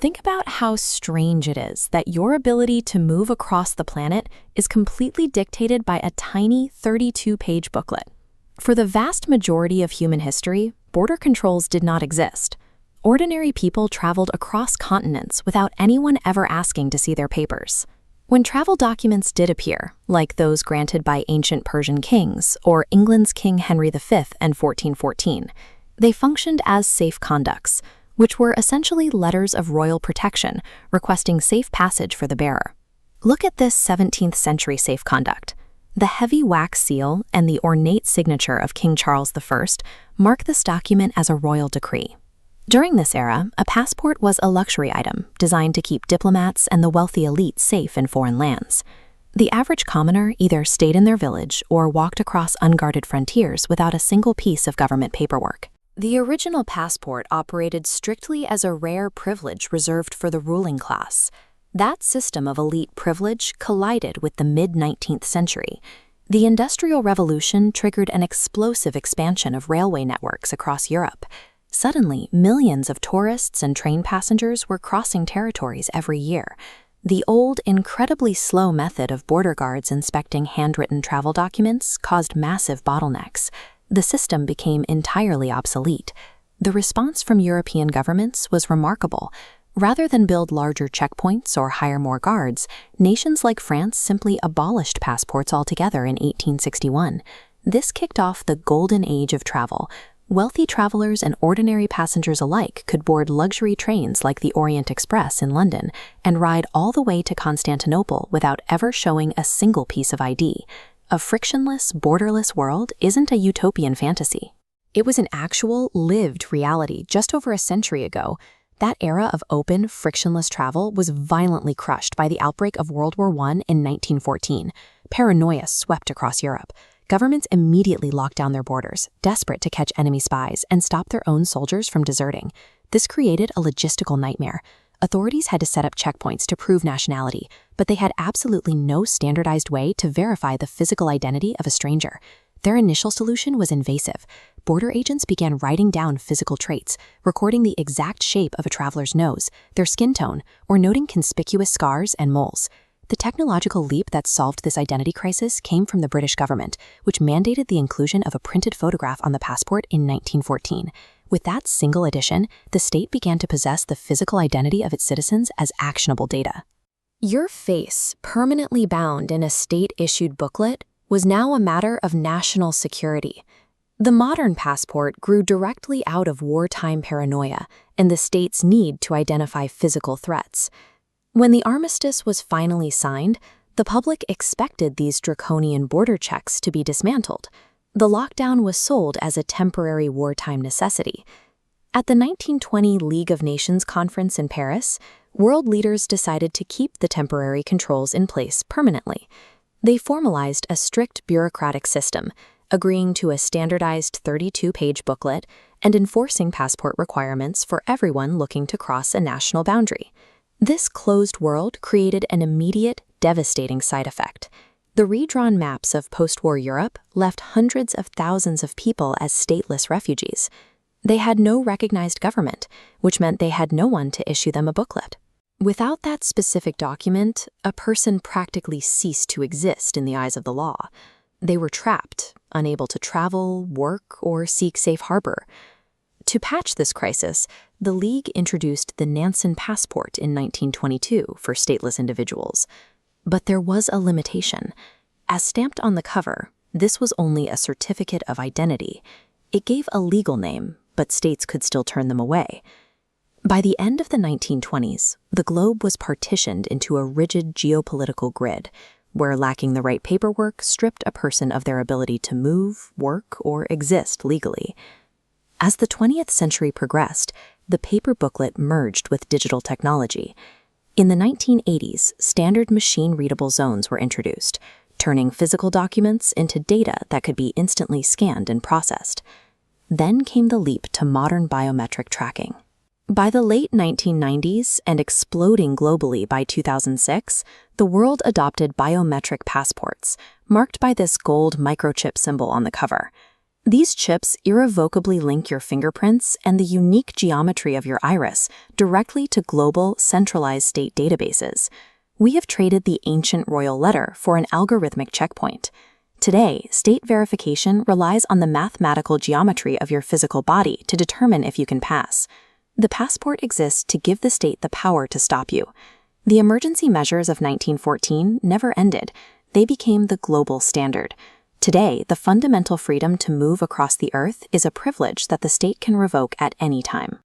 Think about how strange it is that your ability to move across the planet is completely dictated by a tiny 32-page booklet. For the vast majority of human history, border controls did not exist. Ordinary people traveled across continents without anyone ever asking to see their papers. When travel documents did appear, like those granted by ancient Persian kings or England's King Henry V in 1414, they functioned as safe conducts, which were essentially letters of royal protection requesting safe passage for the bearer. Look at this 17th century safe conduct. The heavy wax seal and the ornate signature of King Charles I mark this document as a royal decree. During this era, a passport was a luxury item designed to keep diplomats and the wealthy elite safe in foreign lands. The average commoner either stayed in their village or walked across unguarded frontiers without a single piece of government paperwork. The original passport operated strictly as a rare privilege reserved for the ruling class. That system of elite privilege collided with the mid-19th century. The Industrial Revolution triggered an explosive expansion of railway networks across Europe. Suddenly, millions of tourists and train passengers were crossing territories every year. The old, incredibly slow method of border guards inspecting handwritten travel documents caused massive bottlenecks. The system became entirely obsolete. The response from European governments was remarkable. Rather than build larger checkpoints or hire more guards, nations like France simply abolished passports altogether in 1861. This kicked off the golden age of travel. Wealthy travelers and ordinary passengers alike could board luxury trains like the Orient Express in London and ride all the way to Constantinople without ever showing a single piece of ID. A frictionless, borderless world isn't a utopian fantasy. It was an actual, lived reality just over a century ago. That era of open, frictionless travel was violently crushed by the outbreak of World War I in 1914. Paranoia swept across Europe. Governments immediately locked down their borders, desperate to catch enemy spies and stop their own soldiers from deserting. This created a logistical nightmare. Authorities had to set up checkpoints to prove nationality, but they had absolutely no standardized way to verify the physical identity of a stranger. Their initial solution was invasive. Border agents began writing down physical traits, recording the exact shape of a traveler's nose, their skin tone, or noting conspicuous scars and moles. The technological leap that solved this identity crisis came from the British government, which mandated the inclusion of a printed photograph on the passport in 1914. With that single addition, the state began to possess the physical identity of its citizens as actionable data. Your face, permanently bound in a state-issued booklet, was now a matter of national security. The modern passport grew directly out of wartime paranoia and the state's need to identify physical threats. When the armistice was finally signed, the public expected these draconian border checks to be dismantled. The lockdown was sold as a temporary wartime necessity. At the 1920 League of Nations conference in Paris, world leaders decided to keep the temporary controls in place permanently. They formalized a strict bureaucratic system, agreeing to a standardized 32-page booklet and enforcing passport requirements for everyone looking to cross a national boundary. This closed world created an immediate, devastating side effect. The redrawn maps of post-war Europe left hundreds of thousands of people as stateless refugees. They had no recognized government, which meant they had no one to issue them a booklet. Without that specific document, a person practically ceased to exist in the eyes of the law. They were trapped, unable to travel, work, or seek safe harbor. To patch this crisis, the League introduced the Nansen passport in 1922 for stateless individuals. But there was a limitation. As stamped on the cover, this was only a certificate of identity. It gave a legal name, but states could still turn them away. By the end of the 1920s, the globe was partitioned into a rigid geopolitical grid, where lacking the right paperwork stripped a person of their ability to move, work, or exist legally. As the 20th century progressed, the paper booklet merged with digital technology. In the 1980s, standard machine-readable zones were introduced, turning physical documents into data that could be instantly scanned and processed. Then came the leap to modern biometric tracking. By the late 1990s and exploding globally by 2006, the world adopted biometric passports, marked by this gold microchip symbol on the cover. These chips irrevocably link your fingerprints and the unique geometry of your iris directly to global, centralized state databases. We have traded the ancient royal letter for an algorithmic checkpoint. Today, state verification relies on the mathematical geometry of your physical body to determine if you can pass. The passport exists to give the state the power to stop you. The emergency measures of 1914 never ended. They became the global standard. Today, the fundamental freedom to move across the earth is a privilege that the state can revoke at any time.